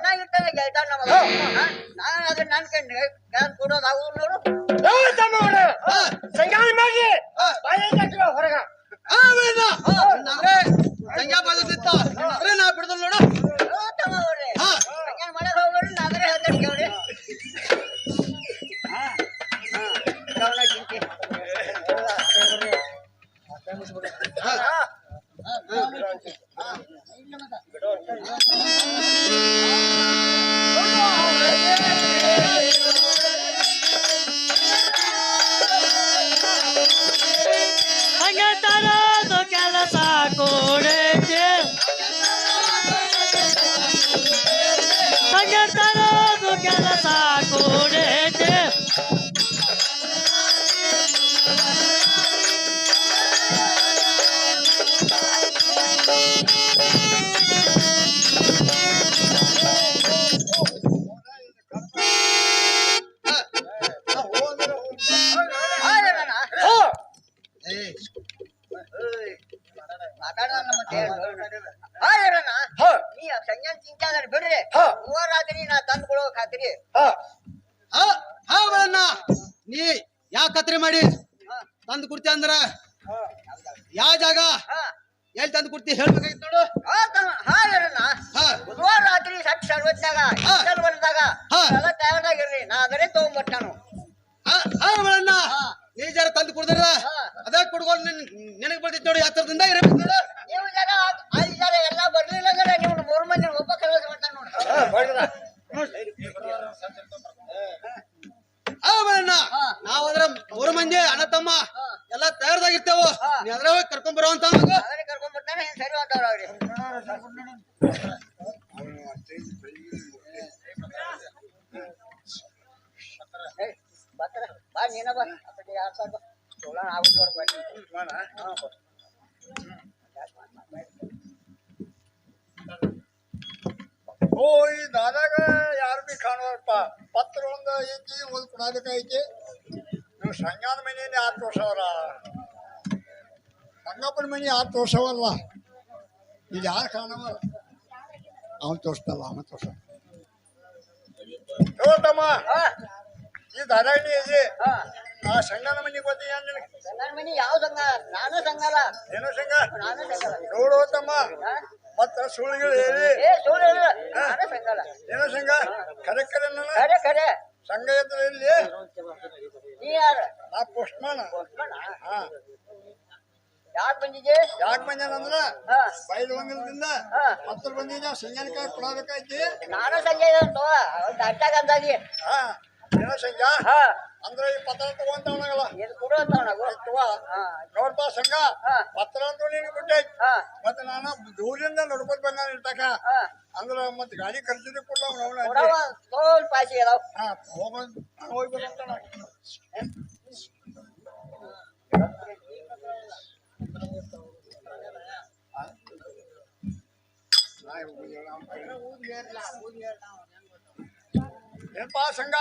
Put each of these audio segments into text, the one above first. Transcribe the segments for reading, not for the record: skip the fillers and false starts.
ಚೆನ್ನಾಗಿರ್ತಾನೆ ಗೆಲ್ತಾನ ನಮಗ ನಾನು ಅದನ್ನ ಅನ್ಕೊಂಡೆ ನಾನು ಕೊಡೋದು ಆಗುದು ನೋಡು ಹೊರಗ ಸಂಜಾ ಬಾದಿತ್ತ ನಾ ಬಿಡದಲ್ಲ ನೋಡು ತಮ್ಮ ಅವ್ರೆ ಸಂಜೆ ಮಾಡಕ್ ಹೋಗ್ಬೇಡಿ ನಾದ್ರೆ ಹೇಳ್ತಾನೆ ಕೇಳ್ರಿ ಗಮನ ಚಿಂತೆ ತರೋದು ಕೆಲಸ ಕೊಡೈತೆ ಹಂಗೆ ತರೋದು ಕೆಲಸ ಕೊಡೈತೆ ಸಂಜೆ ಚಿಂತೆ ಬಿಡ್ರಿ ರಾತ್ರಿ ನಾ ತಂದು ಕೊಡೋ ಖಾತ್ರಿ ನೀ ಯಾವ ಕತ್ರಿ ಮಾಡಿ ತಂದು ಕೊಡ್ತಿ ಅಂದ್ರ ಯಾವ ಜಾಗ ಎಲ್ಲಿ ತಂದು ಕೊಡ್ತಿ ಹೇಳ್ಬೇಕಾಗಿತ್ತು ನೋಡು ಬುಧವಾರ ರಾತ್ರಿ ಸಟ್ ಸರ್ವತ್ನಾಗ ಬಂದಾಗ ಎಲ್ಲ ತಯಾರಾಗಿರ್ರಿ ನಾ ಅದರೇ ತಗೊಂಡ್ಬರ್ತಾನು ನೀ ಜರ ತಂದು ಕುಡ್ದ್ರ ಅದ ಕುಡ್ಕೊಂಡು ನಿನಗ್ ಬರ್ತಿತ್ತು ನೋಡಿ ಹತ್ರದಿಂದ ಇರಬೇಕು ನೋಡು ನೀವು ಜನ 5 ಜನ ಎಲ್ಲ ಬರ್ಲಿಲ್ಲ ಅಂದ್ರೆ ನೀವು 3 ಮಂದಿ ಒಬ್ಬ ಕೆಲಸ ಮಾಡ್ತಾನೆ ನಾವದ್ರ 3 ಮಂದಿ ಅಣ್ಣ ತಮ್ಮ ಎಲ್ಲ ತಯಾರದಾಗಿರ್ತೇವ ನೀ ಅದ್ರ ಹೋಗಿ ಕರ್ಕೊಂಡ್ ಬರೋ ಅಂತ ಅದನ್ನೇ ಕರ್ಕೊಂಡ್ ಬರ್ತಾನೆ ಸರಿ ಹೋಗ್ತಾವ್ರ ಅವ್ರಿ ಬಾ ನೀನ ಬಾ ಸೋಳಣ ಈ ದಾದಾಗ ಯಾರು ಬಿ ಕಾಣೋರಪ್ಪ ಪತ್ರ ಒಂದು ಐತಿ ಒಂದು ಕೊಡೋದಕ್ಕೈತಿ ನೀವು ಸಂಘದ ಮನೆಯಲ್ಲಿ 6 ವರ್ಷವರ ಸಂಗಪ್ಪನ ಮನೆ 6 ವರ್ಷವಲ್ಲ ಇದು ಯಾರು ಕಾಣವಲ್ಲ ಅವನು ತೋರಿಸ್ತಲ್ಲ ಅವನು ತೋರ್ಸ ತಮ್ಮ ಈ ದಾದಾಗಲಿ ಇದೆ ಆ ಸಂಘದ ಮನೆ ಗೊತ್ತಿ ಸಂಘದ ಮನೆ ಯಾವ ಸಂಘ ನಾನು ಸಂಘಲ್ಲ ಏನೋ ಸಂಘ ನಾನು ಸಂಘಲ್ಲ ನೋಡು ತಮ್ಮ ಮತ್ತ ಸುಳ್ಳುಗಳು ಹೇಳಿ ನಾನು ಸಂಘಲ್ಲ ಏನೋ ಸಂಘ ಕರೆ ಕರೆ ಖರೆ ಖರೆ ಸಂಘ ಎದ್ರ ಇಲ್ಲಿ ನೀ ಯಾರು ನಾ ಪೋಸ್ಟ್ಮನ್ ಹಾ ಯಾಕೆ ಬಂದಿದ್ದೆ ಯಾಕೆ ಬಂದೇನಂದ್ರ ಬೈಲ್ ಒಂದಿಲ್ದಿಂದ ಹತ್ತರ ಬಂದಿದ್ದ ಸಂಜಾನಕಾಯಿ ಕೊಡೋದಕ್ಕೈತಿ ನಾನು ಸಂಜೆ ಅಡ್ಡಾಗ ಅಂದಾಗಿ ಹಾ ಏನೋ ಸಂಘ ಅಂದ್ರೆ ಈ ಪತ್ರ ತಗೊಂತಾವಣಗಲ್ಲ ಇದು ಕೊಡುವಂತವಣ ನೋಡ್ಪಾ ಸಂಘ ಪತ್ರ ಅಂತೂ ನೀನು ಬಿಟ್ಟೈತಿ ಮತ್ತೆ ನಾನು ದೂರಿಂದ ನೋಡ್ಕೊತ ಬಂದ ಇರ್ತಕ ಅಂದ್ರ ಮತ್ ಗಾಡಿ ಖರ್ಚಿಗೆ ಕೊಡ್ಲ ತೋಲ್ ಪಾಸಿ ಅದಾವ ಹಾ ಹೋಗಿ ಬರಂತ ಏನ್ಪಾ ಸಂಘ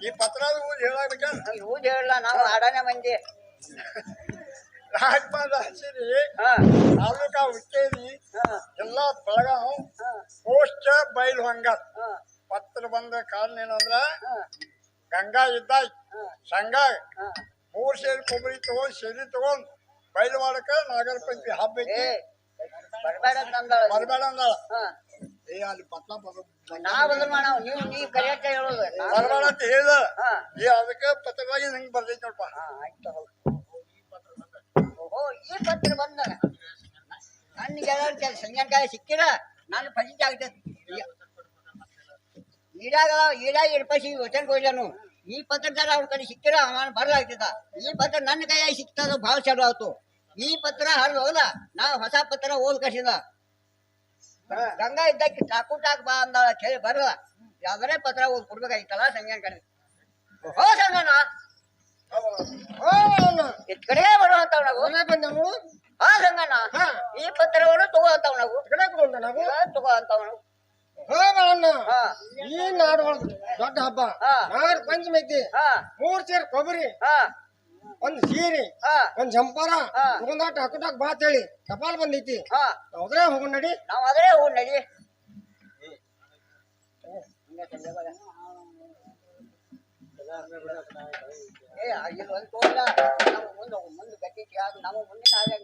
ಈ ಪತ್ರ ಹೇಳಬೇಕ ಊದ್ ಹೇಳಲ್ಲ ನಾವು ಆಡನೆ ಮಂದಿ ರಾಜಪಾದ ಹಸಿರಿ ತಾಲೂಕಾ ಹುಕ್ಕೇರಿ ಎಲ್ಲ ಬೆಳಗಾವ್ ಪೋಸ್ಟ್ ಬೈಲ್ ಹಂಗ ಪತ್ರ ಬಂದ ಕಾರಣ ಏನಂದ್ರ ಗಂಗಾ ಇದ್ದ ಸಂಘ 3 ಸೇರಿ ಕೊಬ್ಬರಿ ತಗೊಂಡ್ ಸೆರಿ ತಗೊಂಡ್ ಬೈಲ್ ಮಾಡಕ ನಾಗರ ಪಂಚಮಿ ಹಬ್ಬ ಐತಿ ಬರ್ಬೇಡ ಅಂದಾಳ ಬರಬೇಡ ಅಂದಾಳ ಏ ಅಲ್ಲಿ ಪತ್ರ ನಾ ಬದಲ್ ಮಾಡವ್ ನೀವು ಕರೆಕ್ಟ್ ಹೇಳೋದು ಬರಬೇಡ ಅಂತ ಹೇಳ್ದ ಏ ಅದಕ್ಕೆ ಪತ್ರವಾಗಿ ನಂಗೆ ಬರ್ದೈತಿ ನೋಡ್ಪ ಓಹೋ ಈ ಪತ್ರ ಬಂದ ನನ್ನ ಸಂಜಾನಕಾಯಿ ಸಿಕ್ಕಿರ ನಾನು ಫಲಿತ ಆಗ್ತೈತಿ ಈಡಾಗ ಇಡ್ಪಸಿ ವಚನ್ ಕೊಯ್ಲನು ಈ ಪತ್ರದಾರ ಅವ್ರ ಕಡೆ ಸಿಕ್ಕಿರ ಅವನು ಬರ್ಲಾಗ್ತಿದ್ದ ಈ ಪತ್ರ ನನ್ನ ಕೈಯಾಗಿ ಸಿಕ್ತದ ಭಾಳ ಚಲೋ ಆಯ್ತು ಈ ಪತ್ರ ಹರಿದು ಹೋಗಲ್ಲ ನಾವು ಹೊಸ ಪತ್ರ ಓದ್ ಕಸಿದ ಗಂಗಾ ಇದ್ದಕ್ಕೆ ಟಾಕ್ ಬಾ ಅಂದಾಳ ಹೇಳಿ ಬರಲ್ಲ ಯಾವ್ದಾರೇ ಪತ್ರ ಓದ್ ಕೊಡ್ಬೇಕಾಗಿತ್ತಲ್ಲ ಸಂಜಾನ ಕಡೆ ಹೋ ಸಂಗಣ್ಣ ಇದ್ ಕಡೆ ಬರುವಂತಾವ್ ನಾವು ಹಾ ಸಂಗಣ್ಣ ಈ ಪತ್ರವನ್ನು ತಗೋಂತಾವ್ ನಾವು ತಗೋಂತಾವ್ ನಾವು ಈ ನಾಡು ದೊಡ್ಡ ಹಬ್ಬ ನಾಗರ ಪಂಚಮಿ ಐತಿ 3 ಸೇರ್ ಕೊಬ್ಬರಿ ಒಂದ್ ಸೀರೆ ಒಂದ್ ಜಂಪಾರ ತಗೊಂಡಾಟ ಹಾಕೋಟಾಕ್ ಬಾ ಅಂತೇಳಿ ಟಪಾಲ್ ಬಂದೈತಿ ಅದ್ರೇ ಹೋಗೋಣ ನಡಿ ನಾವ್ ಅದ್ರೇ ಹೋಗ್ ನಡಿ ಏ ಇಲ್ಲಿ ಒಂದು ತೋಲ್ಲ ಮುಂದೆ ಗಟ್ಟಿ ಯಾರು ನಾವು ಮುಂದಿನ ಹಾಗೆ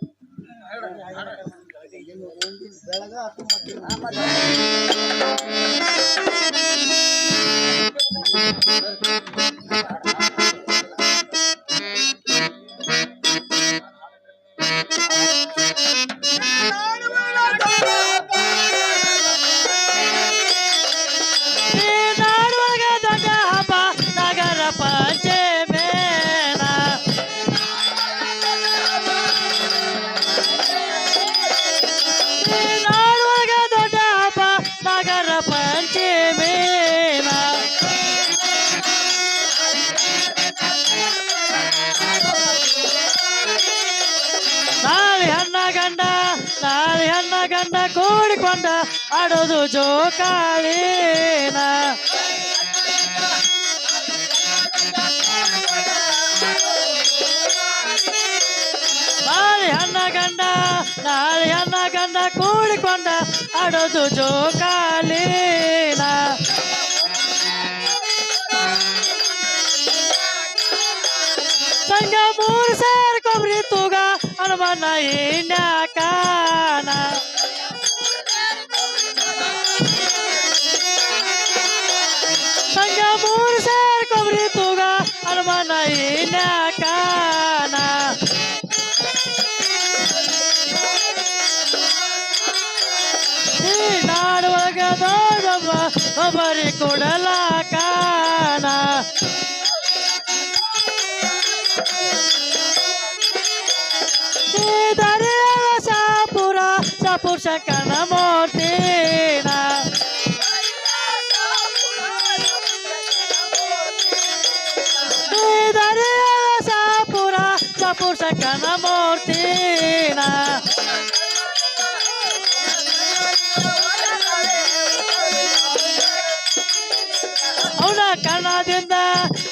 ಈ ನಾಡೊಳಗ ದೊಡ್ಡ ಹಬ್ಬ ನಗರ ಪಂಚಮೇನ ಈ ನಾಡೊಳಗ ದೊಡ್ಡ ಹಬ್ಬ ನಗರ ಪಂಚಮೇನ ನಾಳೆ ಹೆಣ್ಣ ಗಂಡ ಕೂಡಿಕೊಂಡ ಆಡೋದು ಜೋಕಾಲಿನ ನಾಳೆ ಹೆಣ್ಣ ಗಂಡ ಕೂಡಿಕೊಂಡ ಆಡೋದು ಜೋಕಾಲಿನ ಸಂಘ ಮೂರು ಸೇರ್ ಕೊಬ್ರಿ ತೂಗ ಹನುಮನ ಇನ್ಯಾಕಾನ ಸಂಘ ಮೂರು ಸೇರ್ ಕೊಬ್ರಿ ತೂಗ ಹನುಮನ ಇನ್ಯಾಕಾನ ಈ ನಾಡೊಳಗ ದೊಡ್ಡಮ್ಮ ಒಬ್ಬರಿ ಕೊಡಲಾಕಾನ ಶಾಪುರ ಶಂಕರನ ಮೂರ್ತಿನ ಶಾಪುರ ಶಂಕರನ ಮೂರ್ತಿನ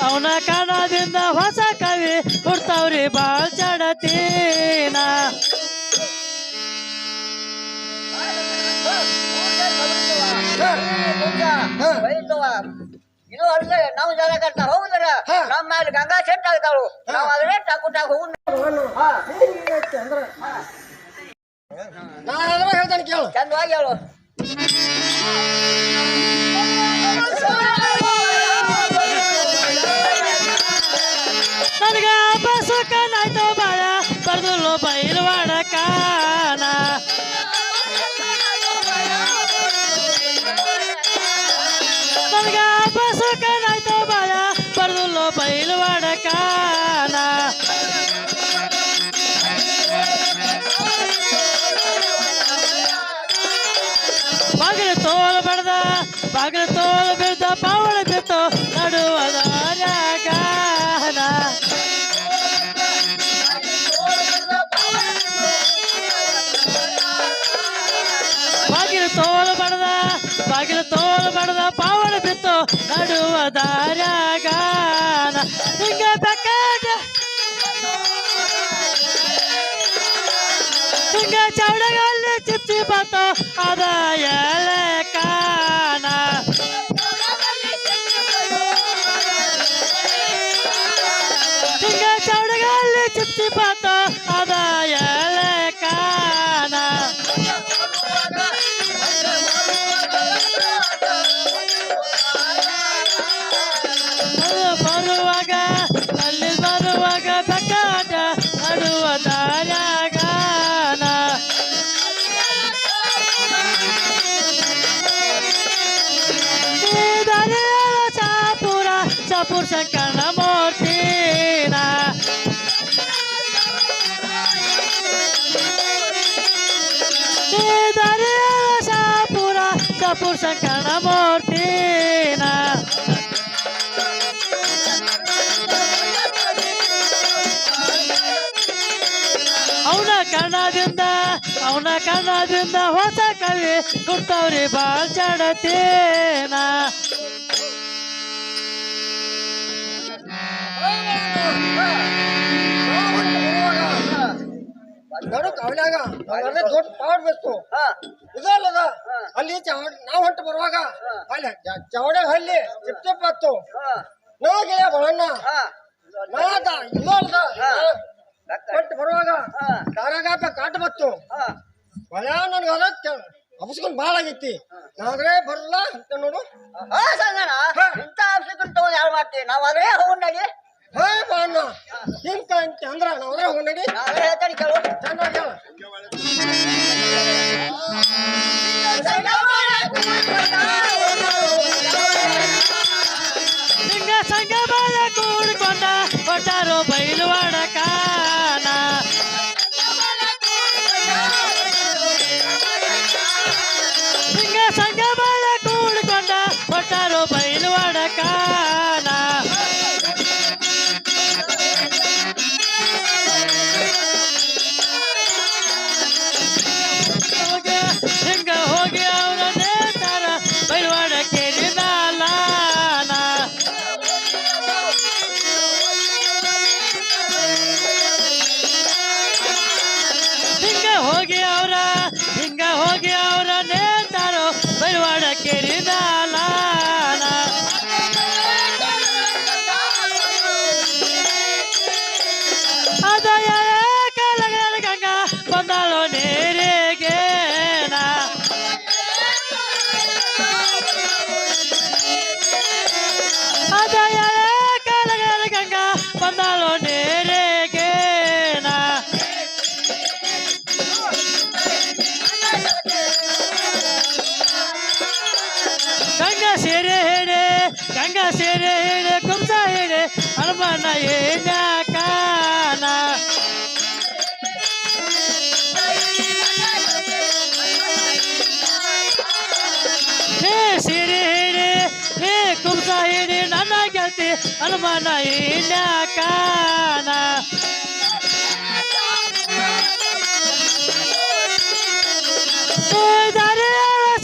ಅವನ ಕಣದಿಂದ ಹೊಸ ಕವಿ ಹುಡ್ತಾವ್ರಿ ಬಾಳ್ ಚಡತೀನ ಇದು ಅಲ್ಲ ನಾವು ಜನ ಕಟ್ತಾ ಹೋಗುದಾರ ನಮ್ಮ ಮೇಲೆ ಗಂಗಾ ಸೆಟ್ ಆಗ್ತಾಳು ನಾವು ಅದನ್ನೇ ಟಾಕು ಹೋಗುದು ಹೇಳ್ತಾನೆ ಕೇಳು ಚಂದವಾಗಿ ಹೇಳು ನನಗ ಬಸುಕನಾಯ್ತು ಬಾಳ ಬರ್ದುಲು ಬೈಲ್ವಾಡ ಕಾನ ನನಗ ಬಸುಕನಾಯ್ತು ಬಾಳ ಬರ್ದುಲು ಬೈಲ್ವಾಡ ಕಾನ ಬಾಗಿಲು ತೋಲ್ ಬಿದ್ದ ಪಾವಳ ಬಿತ್ತು ನಡುವದ ಗಾನ ಬಾಗಿಲು ತೋಲ್ ಬಡದ ಪಾವಳ ಬಿತ್ತು ನಡುವ ದಾರ್ಯಾಗಾನ ಹಿಂಗ ಬೆಕ್ಕಾಟ ಹಿಂಗ ಚೌಡಗಲ್ಲಿ ಚಿಪ್ಸಿ ಬಂತು ಅದ ಎಲೆ ಕಾನ ಹಿಂಗ ಚೌಡಗಲ್ಲಿ ಚಿಪ್ಸಿ ಬಂತು ಅದ ಎಲೆ ಕಾನ ಬರುವಾಗ ಬೆಕ್ಕಾಟ ನಡುವ ದಾರ್ಯಾಗಾನ ಶಾಪುರ ಶಂಕರನ ಮೂರ್ತಿನ ಶಾಪುರ ಶಂಕರನ ಮೂರ್ತಿನ ಅವನ ಕನ್ನದಿಂದ ಹೊಸ ಕವಿ ಕೊಡ್ತಾವ್ರಿ ಬಾಳ್ ಚಡತೇನ ಅವನಾಗ ದೊಡ್ಡ ಪಾಡ್ ಬೇಕು ಇದಲ್ಲದ ಅಲ್ಲಿ ನಾವು ಹೊಂಟು ಬರುವಾಗ ಅಲ್ಲಿ ಚವಡೆ ಹಳ್ಳಿ ಚಿಪ್ ಚಿಪ್ ಹತ್ತು ನೋಗೆ ಬರಣ್ಣ ನಾದ ಇನ್ನೊಂದ ಕಟ್ಟು ಬರುವಾಗ ದಾರಾಗಾಪ ಕಾಟ ಬತ್ತು ಬಳ ನನಗೆ ಅದಕ್ಕೆ ಅಪ್ಸ್ಕೊಂಡ್ ಭಾಳ ಆಗೈತಿ ನಾದ್ರೆ ಬರಲ್ಲ ಅಂತ ನೋಡು ಸಂಗಣ ಇಂಥ ಆಪ್ಷನ್ ತಗೊಂಡು ಯಾರು ಮಾಡ್ತೀವಿ ನಾವು ಅದೇ ಹೋಗಿ ಹೇ ಬರಣ್ಣ ಹಿಂಕ ಅಂತ ಅಂದ್ರ ನಾವ್ರೆ ಹೋಗಿ ನಾವೇ ಹೇಳ್ತಾನೆ ಕೇಳು ಚೆನ್ನಾಗಿ ಹೇಳ ಸಿಂಗ ಸಂಗ ಬಾಳ ಕೂಡ್ಕೊಂಡ ಕೊಟ್ಟಾರೋ ಬೈಲುವಾಡ ಕಾನ ಸಿಂಗ ಸಂಗ ಬಾಳ ಕೂಡ್ಕೊಂಡ ಕೊಟ್ಟಾರೋ ಬೈಲುವಾಡ ಕಾನ ಹಿಂಗ ಹೋಗಿ ಅವರ ನೇತಾರ ಬೈಲುವಾಡ ಕೇರಿನ ಲಾನ ಹಿಂಗ ಹೋಗಿ ಅವರ ನೇತಾರೋ ಬೈಲುವಾಡ ಕೇರಿನ ಲಾನ ಅದಯ ಕಲಗರ ಗಂಗಾ ಬಂದಾಳೋ ನೇರಿಗೇನ ಅದಯ ಕಲಗರ ಗಂಗಾ ಬಂದಾಳೋ ನೇರಿಗೇನ ಗಂಗಾ ಸೇರೆ ಹೇಳೆ ಕುಂಸ ಹೇಳೆ ಹನುಮನ ಏನ್ಯಾಕಾನ ಹೇ ಸೀರೆ ಹೇಳಿ ಹೇ ಕುಂಸ ಹೇಳಿ ನನ್ನ ಗೆಳತಿ ಹನುಮನ ಏನ್ಯಾಕಾನ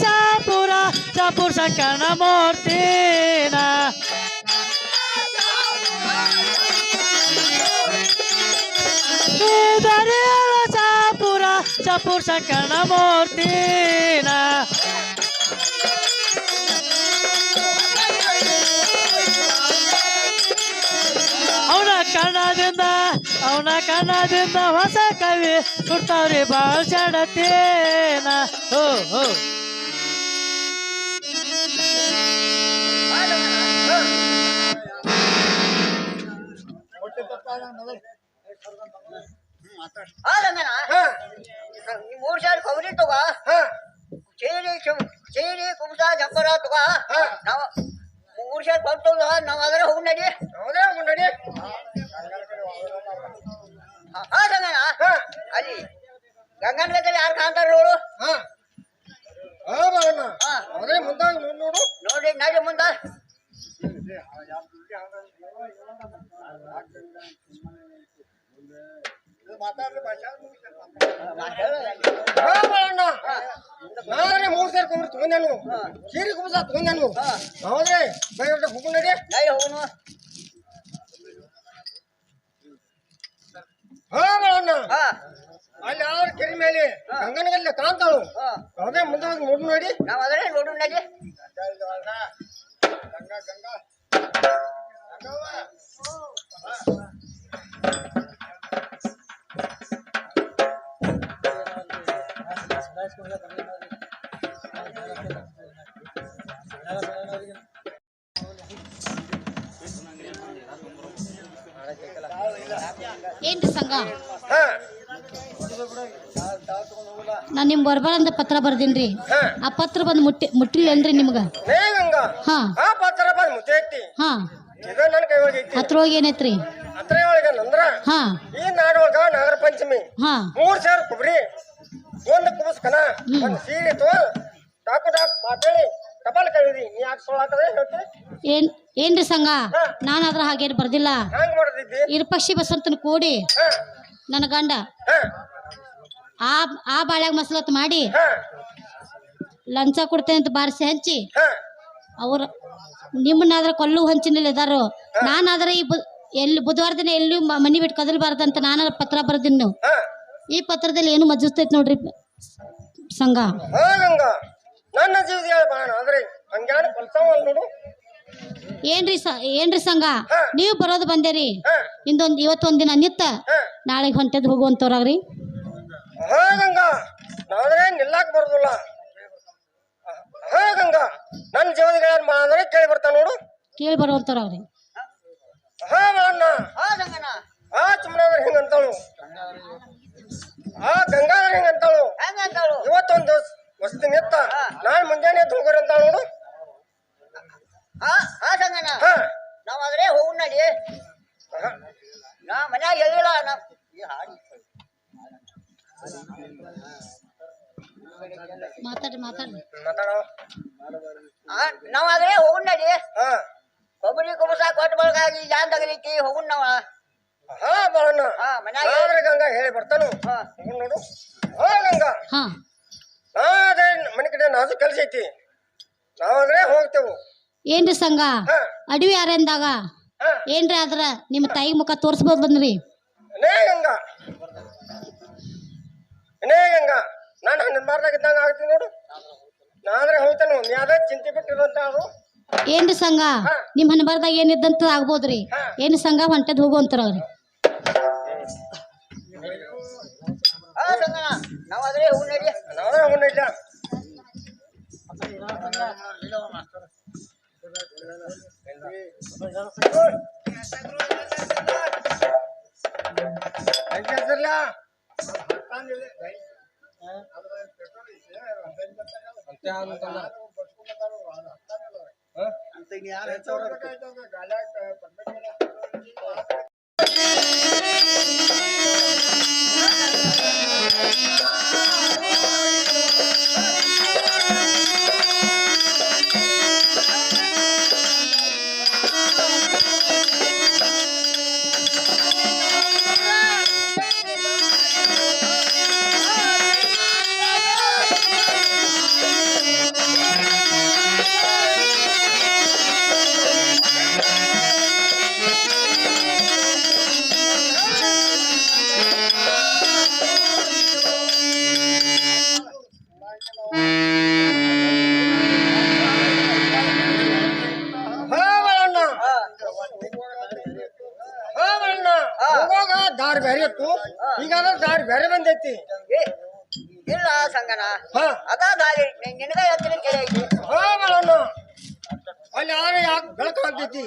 ಶಾಪುರ ಸಂಕನ ಮೂರ್ತಿನ ಶಾಪುರ ಸಂಕನ ಮೂರ್ತಿನ ಅವನ ಕನ್ನದಿಂದ ಹೊಸ ಕವಿ ಕೊಡ್ತಾವ್ರಿ ಬಾಳ್ ಚಡತೇನ ಹೋ ಹೋ ಸಂಗಣ ಈ 3 ಸಾಲ ಕೊಬ್ಬರಿ ತಗೋ ಚೇರಿ ಕುಂಸ ಜಂಬರ ತಗೋ ನಾವು 3 ಸಾಲ ಕೊಟ್ಟು ನಾವು ಅದರ ಹೋಗಿ ನಡಿ ಸಂಗಣ ಅಲ್ಲಿ ಗಂಗನ ಗದ್ದೆಯಲ್ಲಿ ಯಾರು ಕಾಣ್ತಾರ ನೋಡು ನೋಡಿ ನಡಿ ಮುಂದ ನಾನೇ 3 ಸೇರ್ ಕೊಂಡ್ರು ತಗೊಂಡೇನು ಸೀರೆ ಕುಬಸ ತಗೊಂಡೇನು ಹೌದ್ರಿ ಬೈಗಟ್ಟ ಹೋಗು ನಡಿ ಹೋಗೋಣ ಹೋಗೋಣ ಅಲ್ಲಿ ಯಾರು ಕೆರೆ ಮೇಲೆ ಗಂಗನಗಲ್ಲಿ ಕಾಣ್ತಾಳು ಅದೇ ಮುಂದೆ ಹೋಗಿ ನೋಡು ನೋಡಿ ನಾವು ಅದರೇ ನೋಡು ನಡಿ ಗಂಗಾ ಗಂಗಾ ಏನ್ರಿ ಸಂಘ ನಾನ್ ನಿಮ್ ಬರ್ಬಾರಂದ ಪತ್ರ ಬರ್ದೀನ್ರಿ ಆ ಪತ್ರ ಬಂದ್ ಮುಟ್ಟಿಲ್ಲೇನ್ರಿ ನಿಮ್ಗ ಹಾ ಹಾ ಹತ್ರ ಹೋಗಿ ಏನೈತ್ರಿ ಹಾ ಈ ನಾಡೊಳಗ ನಾಗರ ಪಂಚಮಿ ಹಾ 3 ಸೇರ್ ಕೊಬ್ಬರಿ ಒಂದು ಕುಬಸ್ಕನ ಒಂದು ಸೀರೆ ಟಾಕು ಮಾತಾಡಿ ಟಪಾಲ್ ಕಳಿದಿ ನೀ ಯಾಕೆ ಸೋಳಾಕದೆ ಹೇಳ್ತಿ ಏನ್ರಿ ಸಂಘ ನಾನಾದ್ರ ಹಾಗೇನು ಬರ್ದಿಲ್ಲ ಹ್ಯಾಂಗ ಮಾಡ್ದಿದ್ದಿ ಇರ್ಪಕ್ಷಿ ಬಸಂತನ ಕೂಡಿ ನನ್ನ ಗಂಡ ಆ ಬಾಳ್ಯಾಗ ಮಸಲತ್ ಮಾಡಿ ಲಂಚ ಕೊಡ್ತೇನೆ ಅಂತ ಬಾರಿಸಿ ಹಂಚಿ ಅವ್ರ ನಿಮ್ಮನ್ನಾದ್ರ ಕೊಲ್ಲು ಹಂಚಿನಲ್ಲಿ ಇದಾರು ನಾನಾದ್ರ ಎಲ್ಲಿ ಬುಧವಾರ ದಿನ ಎಲ್ಲಿ ಮನಿ ಬಿಟ್ಟು ಕದಲ್ಬಾರ್ದಂತ ನಾನು ಪತ್ರ ಬರ್ದೀನಿ ನೀವು ಈ ಪತ್ರದಲ್ಲಿ ಏನು ಮಜ್ಜಿಸ್ತೈತಿ ನೋಡ್ರಿ ಸಂಘ ನನ್ನ ಜೀವದ ಬಾಣ ಆದ್ರೆ ಹಂಗ್ಯಾನ ಕೆಲಸ ನೋಡು ಏನ್ರಿ ಸಂಘ ನೀವು ಬರೋದು ಬಂದೇರಿ ಇವತ್ತೊಂದ್ ದಿನ ನಿತ್ತ ನಾಳೆಗೆ ಹೊಂಟದ್ ಹೋಗುವಂತವ್ರಾಗ್ರಿ ಹಾ ಗಂಗಾ ನಾಳೆ ನಿಲ್ಲಾಕ್ ಬರುದಿಲ್ಲ. ಹಾ ಗಂಗಾ ನನ್ನ ಜೀವನಗಳ ಅಂದ್ರೆ ಕೇಳಿ ಬರ್ತಾನ ನೋಡು. ಕೇಳಿ ಬರುವಂತವ್ರಾಗ್ರಿ ಹಾ ಅಣ್ಣ ಹಾ ಸಂಗಣ್ಣ ಆ ಚುಮ್ಮನಾದ್ರ ಹಿಂಗಂತಾಳು ಆ ಗಂಗಾಧರ ಹಿಂಗಂತಾಳು ಹೆಂಗಂತಾಳು ಇವತ್ತೊಂದು ವಸ್ತಿ ನಿತ್ತ ನಾಳೆ ಮುಂಜಾನೆ ಎದ್ದು ಹೋಗೋರಿ ಅಂತಾಳು ನೋಡು. ಹಾ ಹಾ ಸಂಗಣ್ಣ ಹಾ ನಾವಾದ್ರೆ ಹೋಗ್ ನಡಿ ನಾ ಮನ್ಯಾಗ ಹೇಳಿಲ್ಲ ನಾ ಈ ಹಾಡಿ ಮಾತಾಡ್ರಿ ಮಾತಾಡೋ. ನಾವಾದ್ರೆ ಹೋಗ್ ನಡಿ ಹಾ ಕೊಬ್ಬರಿ ಕುಬಸ ಕೊಟ್ಟು ಬಳಗಾಗಿ ಜಾನ್ ತಗಲಿಕ್ಕಿ ಹೋಗುನ್ ನಾವ ಹಾ ಬರೋಣ. ಹಾ ಮನ್ಯಾಗ ನಾಳೆ ಗಂಗಾ ಹೇಳಿ ಬರ್ತಾನು ನೋಡು. ಹಾ ಗಂಗಾ ಹಾ ಅದೇ ಮನೆ ಕಡೆ ನಾಜು ಕೆಲಸ ಐತಿ ನಾವಾದ್ರೆ ಹೋಗ್ತೇವು. ಏನ್ರಿ ಸಂಘ ಹಾ ಅಡವಿ ಯಾರಂದಾಗ ಹಾ ಏನ್ರಿ ಆದ್ರ ನಿಮ್ಮ ತಾಯಿ ಮುಖ ತೋರ್ಸ್ಬೋದ್ ಬಂದ್ರಿ ನೇ ಗಂಗಾ ನಾನು ಹಣ್ಣು ಆಗ್ತೀನಿ ನೋಡು. ನಾದ್ರೆ ಹೋಗ್ತಾನು ನೀ ಅದೇ ಚಿಂತೆ ಬಿಟ್ಟಿರುವಂತ ಅದು. ಏನ್ರಿ ಸಂಘ ನಿಮ್ ಹಣಬಾರ್ದಾಗ ಏನಿದ್ದಂತ ಆಗ್ಬೋದ್ರಿ ಏನ್ ಸಂಘ ಹೊಂಟದ್ ಹೋಗುವಂತವ್ರಿ ಹಾ ಸಂಗಣ್ಣ ನಾವಾದ್ರೆ ಹೋಗ್ ನಡಿ ನಾವೇ ಹೋಗಿಲ್ಲ ದಾರಿ ಬೇರೆ ಇತ್ತು ಈಗ ದಾರಿ ಬೇರೆ ಬಂದೈತಿ. ಇಲ್ಲ ಸಂಗಣ್ಣ ಹಾ ಅದ ದಾರಿ ನಿನಗ ಹೇಳ್ತೀನಿ ಕೇಳಿ ಐತಿ ಹಾ ಮಾಡೋಣ ಅಲ್ಲಿ ಯಾರು ಯಾಕೆ ಬೆಳಕು ಆಗ್ತೈತಿ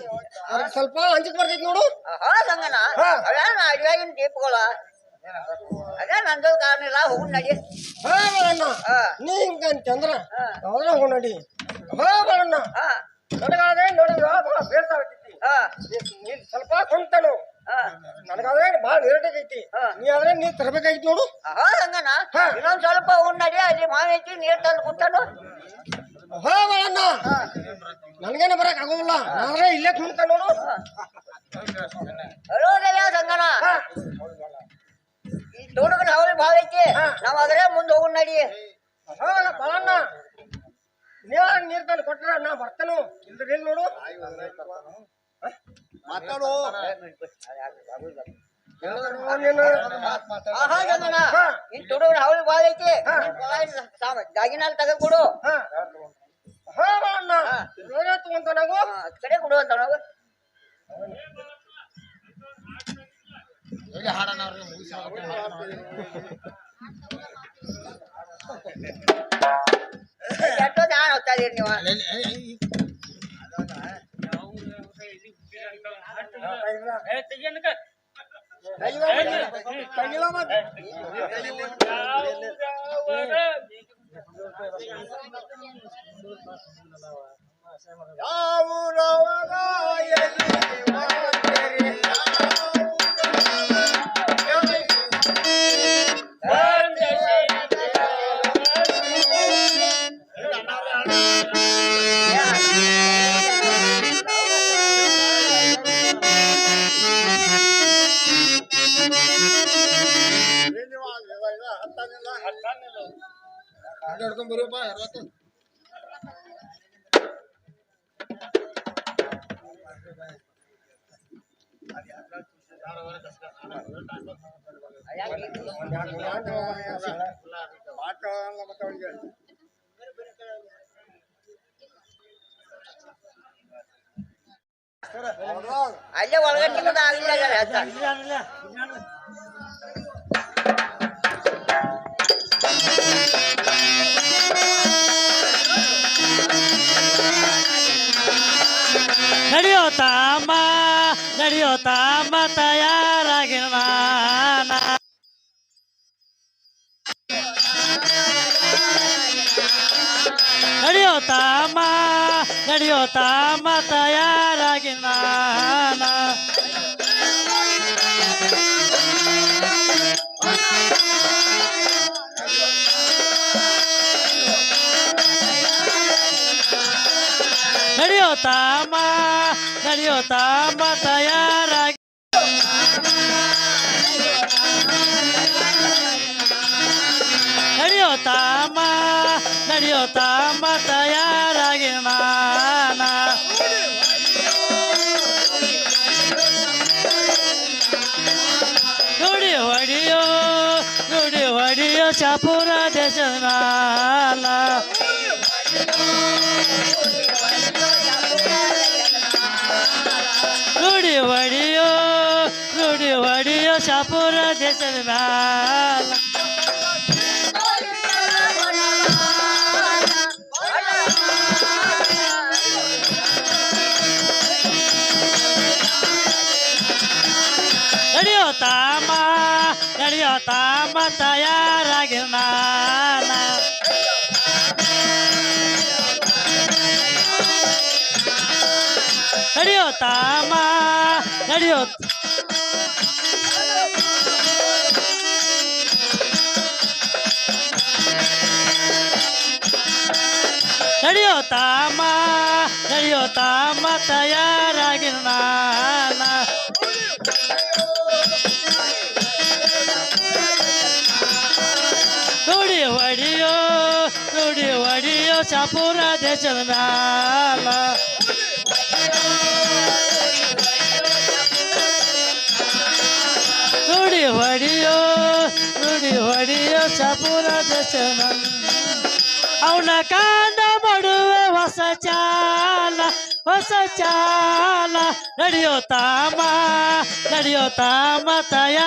ಅದಕ್ಕೆ ಸ್ವಲ್ಪ ಅಂಜಿಕ್ ಬರ್ತೈತಿ ನೋಡು. ಹಾ ಸಂಗಣ್ಣ ಹಾ. ಅವೇನ ಅಡಿಯಾಗಿನ ದೀಪಗಳ ಅದೇ ನಂದು ಕಾರಣ ಇಲ್ಲ ಹೋಗ್ ನಡಿ ಹಾ ಮಾಡೋಣ ಹಾ ನೀ ಹಿಂಗಂತಂದ್ರ ಹಾ. ಯಾವ್ದ್ರ ಹೋಗ್ ನಡಿ. ಹಾ ಮಾಡೋಣ ಹಾ ನನಗಾದ್ರೆ ನೋಡಿದ್ರ ಬೇಸ ಆಗ್ತೈತಿ ಹಾ ನೀ ಸ್ವಲ್ಪ ಕುಂತನು ಹಾ ನನಗಾದ್ರೆ ಭಾಳ ನೀರಟೈತಿ ಹಾ. ನೀ ಆದ್ರೆ ನೀರ್ ತರಬೇಕಾಗಿತ್ತು ನೋಡು. ಹಾ ಸಂಗಣ್ಣ ಹಾ. ಇನ್ನೊಂದ್ ಸ್ವಲ್ಪ ಹೋಗ್ ನಡಿ ಅಲ್ಲಿ ಮಾವಿ ಐತಿ ನೀರ್ ತಂದು ಕುಂತಾನು ಹಾ ಮಾಡೋಣ ನನಗೇನು ಬರಕ್ ಆಗೋದಿಲ್ಲ ನಾದ್ರೆ ಇಲ್ಲೇ ಕುಂತ ನೋಡು. ಹೇಳೋದಲ್ಲ ಸಂಗಣ್ಣ ಹಾ ಈ ತೋಟಗಳ ಹವಳಿ ಭಾಳ ಐತಿ ಹಾ. ನಾವಾದ್ರೆ ಮುಂದೆ ಹೋಗ್ ನಡಿ ಹಾ ಬಾಳಣ್ಣ ನೀರ್ ತಂದು ಕೊಟ್ರ ನಾ ಬರ್ತೇನು ಇಲ್ದ್ರ ಇಲ್ಲ ನೋಡು. ಮಾತಾಡು ನೀನು ಹಾ ಸಂಗಣ್ಣ ಹಾ. ಈ ತೋಟಗಳ ಹವಳಿ ಭಾಳ ಐತಿ ಹಾ. ದಾಗಿನಲ್ಲಿ ತೆಗೆದ್ಕೊಡು ಹಾ ಹಾ ಬಾಳಣ್ಣ ಹಾ. ನೋಡೇ ತಗೊಂತ ನಾವು ಕಡೆ ಕೊಡು ಅಂತ ನಾವು ಎಷ್ಟೋ ಜನ ಹೋಗ್ತಾ ಇದೀರಿ ನೀವು ತೆಗಿಲ ಮತ್ತೆ ಯಾವ ಹಿಡ್ಕೊಂಡ್ ಬರುವಪ್ಪ 60 ಮಾತಾಡಲ್ಲ ಅಲ್ಲೇ ಒಳಗಡೆ ತಿನ್ನೋದು ಆಗಿಲ್ಲ ಹೆಚ್ಚ ನಡೆಯೋ ತಾಮ ತಯಾರಾಗಿನ ನಾನ ನಡೆಯೋ ತಾಮ ತಯಾರಾಗಿನ ನಾನ ನಡೆಯೋ ತಾಮ ತಯಾರಾಗಿ ನಡೆಯೋ ತಾಮ ತಯಾರಾಗಿ ನಾನ ನುಡಿ ಹೊಡಿಯೋ ಶಾಪುರ ದೇಶದ ಮ್ಯಾಲ ನುಡಿ ಹೊಡಿಯೋ ಶಾಪುರ ದೇಶದ ಮ್ಯಾಲ ನಡೆಯೋ ತಾಮ ತಯಾರಾಗಿ ನಾನ ನಡೆಯೋ ತಾಮ ತಯಾರಾಗಿ ನಾನ ನುಡಿ ಹೊಡಿಯೋ ಶಾಪುರ ದೇಶದ ಮ್ಯಾಲ ನುಡಿ ಹೊಡಿಯೋ ಶಾಪುರ ದೇಶದ ಅವನ ಕಾಂಡ ಮಾಡುವೆ ಹೊಸ ಚಾಲ ನಡೆಯೋ ತಾಮ ತಯಾ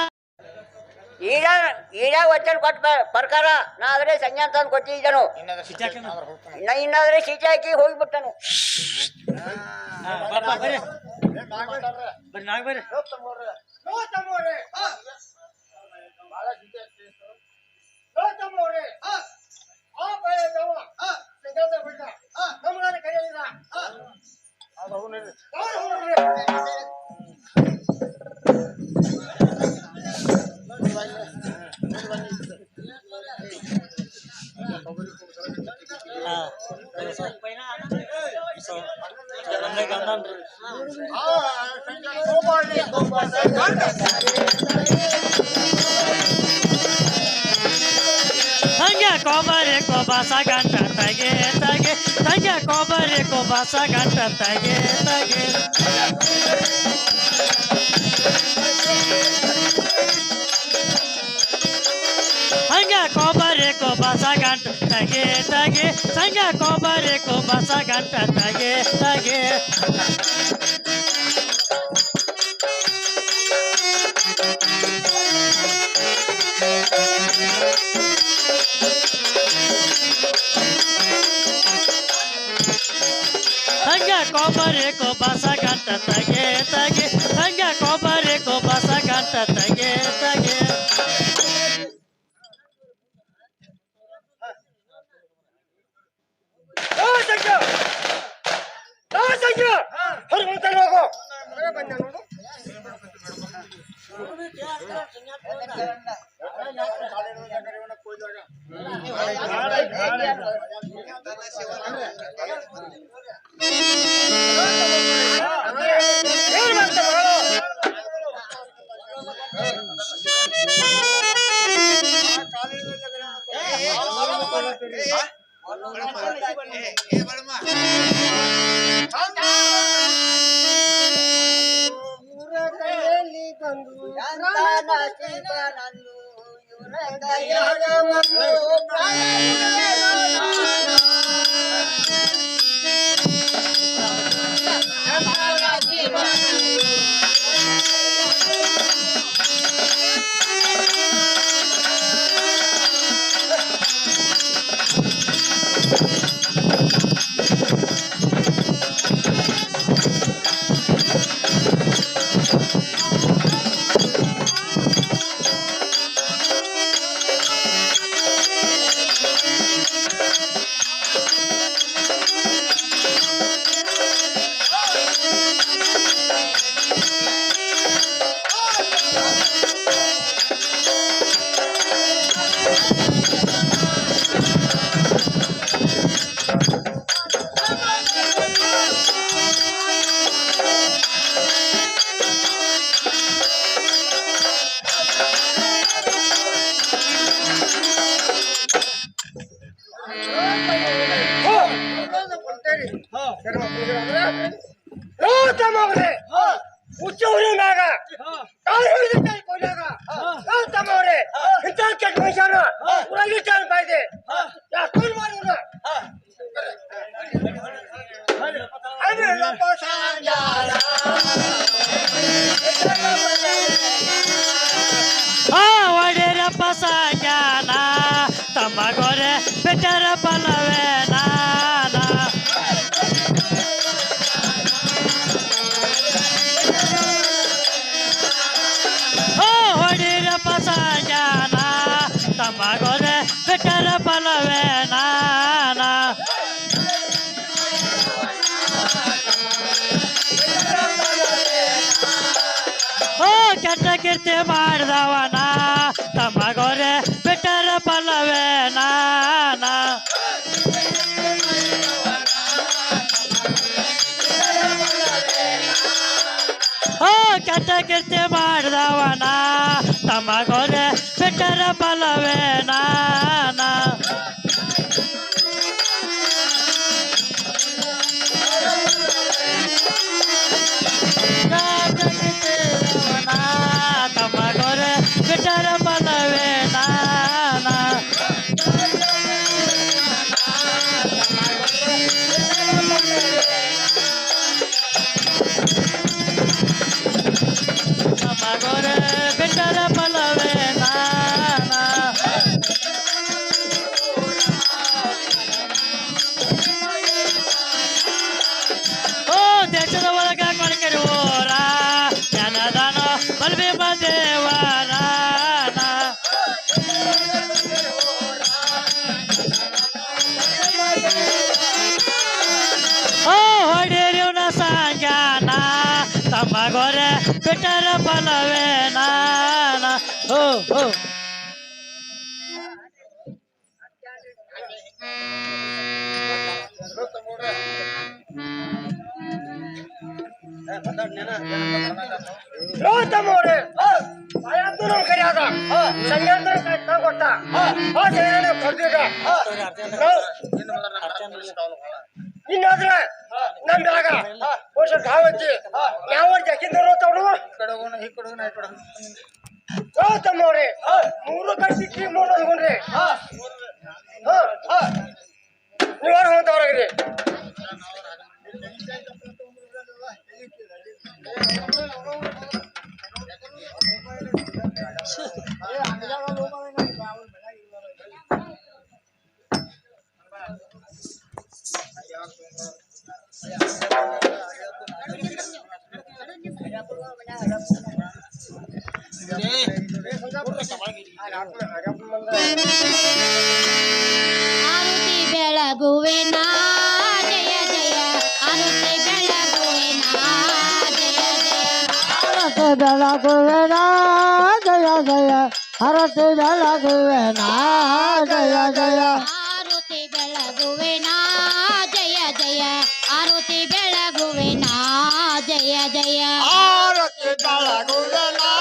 ಈಗ ವಚನ ಕೊಟ್ಟ ಪ್ರಕಾರ ನಾ ಆದ್ರೆ ಸಂಜೆ ಅಂತ ಕೊಟ್ಟಿದ್ದನು ಇನ್ನಾದ್ರೆ ಸೀಟೆ ಹಾಕಿ ಹೋಗ್ಬಿಟ್ಟನು ಸಂಗ್ಯಾ ಕೊಬ್ಬರಿ ಕೊಬ್ಬಸ ಗಂಟ ತಗೆ ಸಂಗ್ಯಾ ಕೊಬ್ಬರಿ ಕೊಬ್ಬಸ ಗಂಟ ತಗೆ ಸಂಗ್ಯಾ ಕೊಬ್ಬರಿ ಕೊಬ್ಬಸ ಗಂಟ ತಗೆ ಸಂಗ್ಯಾ ಕೊಬ್ಬರಿ ಕೊಬ್ಬಸ ಗಂಟ ತಗೆ ಸಂಗ್ಯಾ ಕೊಬ್ಬರಿ ಕೊಬ್ಬಸ ಗಂಟ ತಗೆ ಸಂಗ್ಯಾ ಕೊಬ್ಬರಿ ಕೊಬ್ಬಸ ಗಂಟ ತಗೆ ತಮ್ಮವ್ರೆ ಹುಚ್ಚವ್ರಿ ಮ್ಯಾಗ ಕಾಲು ಹಿಡಿದು ಕೈ ಕೊಯ್ದಾಗ ತಮ್ಮವ್ರೆ ಇಂಥ ಕೆಟ್ಟ ಮನುಷ್ಯನ ಉಳಗಿ ಕಾಣ್ತಾ ಇದೆ ಯಾಕೆ ಮಾಡಿ ಒಡೆರಪ್ಪ ಸಾಂಜಾನ ತಮ್ಮ ಗೊರೆ ಬೆಟ್ಟರ ಪಲ್ಲವೇ ನಾನ ಹೊಡಿರಪ್ಪ ಸಾಂಜಾನ ತಮ್ಮ ಗೊರೆ ಬೆಟ್ಟರ ಪಲ್ಲವೇ ನಾನ ಕೆಟ್ಟ ಕೀರ್ತಿ ಮಾಡಿದವನ ತಮ್ಮ ಗೊರೆ ಬೆಟ್ಟರ ಪಲ್ಲವೇ ನಾನ ಕೆಟ್ಟ ಕೀರ್ತಿ ಮಾಡಿದವನ ತಮ್ಮ ಗೊರೆ ಬೆಟ್ಟರ ಪಲ್ಲವೇ ನಾನ ತಮ್ಮ ಗೊರೆ ಬೆಟ್ಟರ ಪಲ್ಲವೇ ನಾನ ತಮ್ಮ ಗೊರೆ ಬೆಟ್ಟರ ಪಲ್ಲವೇ ನಾನ ದೇಶದ ಒಳಗ ಕೊಳಕೆರೆ ಊರ ಜನದಾನ ಬಲ್ಬಿ ದೇವರ ಹೊಡಿರಿವ್ನ ಸಾಂಜಾನ ತಮ್ಮ ಗೊರೆ ಬೆಟ್ಟರ ಪಲ್ಲವೇ ನಾನ ಹೋ ತಮ್ಮವ್ರೆ ನಮ್ ಕರಿಯಾದ ಸಂಜೆ ಕೊಟ್ಟ ಕೊಡ್ತೀಗ ಇನ್ನಾದ್ರೆ ನಮ್ ಬೆಳಗ ವರ್ಷ ಕಾವಚ್ಚಿ ಯಾವ ಜಕಿಂದರು ತವನು ತಮ್ಮವ್ರೆ ಮೂರು ಕಳ್ಸಿ ಮೂರು ತಗೊಂಡ್ರಿ ನೀವಾರ ಹೋಗ್ತವ್ರಾಗ್ರಿ ಆರುತಿ ಬೆಳಗುವೆನ ಜಯ ಜಯ ಆರುತಿ ಬೆಳಗುವೆನ ಜಯ ಜಯ ಬೆಳಗುವೆನ ಜಯ ಜಯ ಹರತಿ ಬೆಳಗುವೆನ ಜಯ ಜಯ ಆರುತಿ ಬೆಳಗುವೆನ ಜಯ ಜಯ ಆರುತಿ ಬೆಳಗುವೆನ ಜಯ ಜಯ ಆರತಿ ಬೆಳಗುವೆನ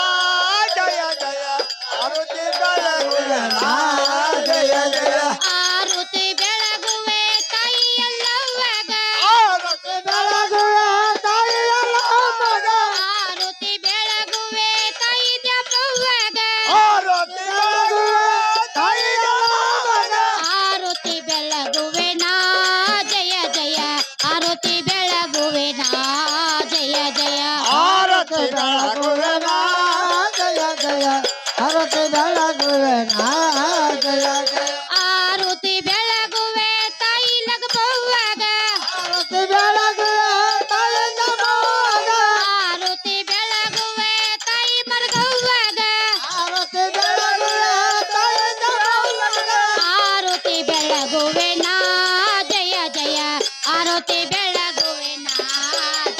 ಜಯ ಜಯ ಆರತಿ ಬೆಳಗುವೆನ ಜಯ ಜಯ ಆರುತಿ ಬೆಳಗುವೆ ತಾಯಿಯಲ್ಲವ್ವಗ ಆರತಿ ಬೆಳಗುವೆ ತಾಯಿಯಲ್ಲ ಮಗ ಆರುತಿ ಬೆಳಗುವೆ ತಾಯಿ ದ್ಯಾಪವ್ವಗ ಆರತಿ ಬೆಳಗುವೆ ತಾಯಿಯಲ್ಲ ಮಗ ಆರುತಿ ಬೆಳಗುವೆನ ಜಯ ಜಯ ಆರುತಿ ಬೆಳಗುವೆನ ಜಯ ಜಯ ಆರತಿ ಬೆಳಗುವೆನ ಜಯ ಜಯ ಹರತಿ ಬೆಳಗುವೆನ ಜಯ ಜಯ ಆರುತಿ ಬೆಳಗುವೆ ತಾಯಿ ಲಗಬವ್ವಗ ಆರತಿ ಬೆಳಗುವೆ ತಾಯಿಯ ಮಗ ಆರುತಿ ಬೆಳಗುವೆ ತಾಯಿ ಮರಗವ್ವಗ ಆರತಿ ಬೆಳಗುವೆ ತಾಯಿಯ ಮಗ ಆರುತಿ ಬೆಳಗುವೆನ ಜಯ ಜಯ ಆರುತಿ ಬೆಳಗುವೆನ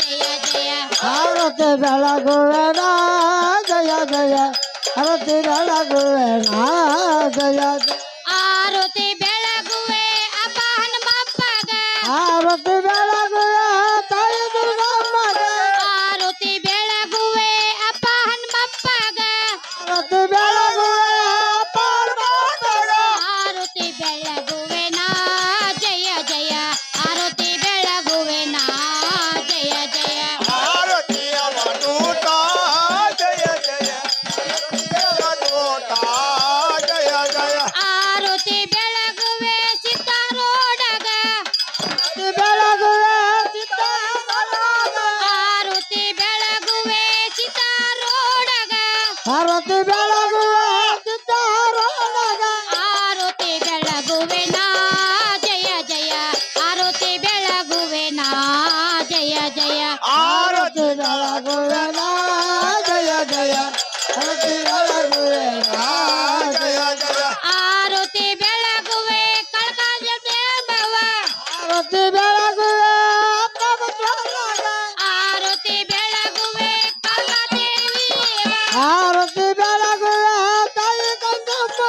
ಜಯ ಜಯ ಆರತಿ ಬೆಳಗುವೆನ ಜಯ ಜಯ ಹರತಿ ಬೆಳಗುವೆನ ಜಯ ಜಯ ಆರುತಿ ಬೆಳಗುವೆ ಅಪ್ಪ ಹನುಮಪ್ಪಗ ಆರತಿ ಬೆಳಗುವೆ ತಾಯಿ ದುರ್ಗಮ್ಮಗ ಆರುತಿ ಬೆಳಗುವೆ ಅಪ್ಪ ಹನುಮಪ್ಪಗ ಆರತಿ ಬೆಳಗುವೆ ಪಾರ್ವತಗ ಆರುತಿ ಬೆಳಗುವೆನ ಜಯ ಜಯ ಆರುತಿ ಬೆಳಗುವೆನ ಆರತಿ ಬೆಳಗುವ ಚಿತ್ತಾರೊಳಗ ಆರತಿ ಬೆಳಗುವೆನಾ ಜಯ ಜಯ ಆರತಿ ಬೆಳಗುವೆನಾ ಜಯ ಜಯ ಆರತಿ ಬೆಳಗುವೆನ ಜಯ ಜಯ ಆರತಿ ಬೆಳಗುವೆನ ಜಯ ಜಯ ಆರತಿ ಬೆಳಗುವೆ ಕಳಕಾಲ ದೇವವ ಆರತಿ ಬೆಳಗುವೆ ಪವಿತ್ರೊಳಗ ಆರತಿ ಬೆಳಗುವೆ ಕಮಲಾದೇವಿಯವ ಆರತಿ ಬೆಳಗುವೆ ತಾಯಿ ಗಂಗಮ್ಮ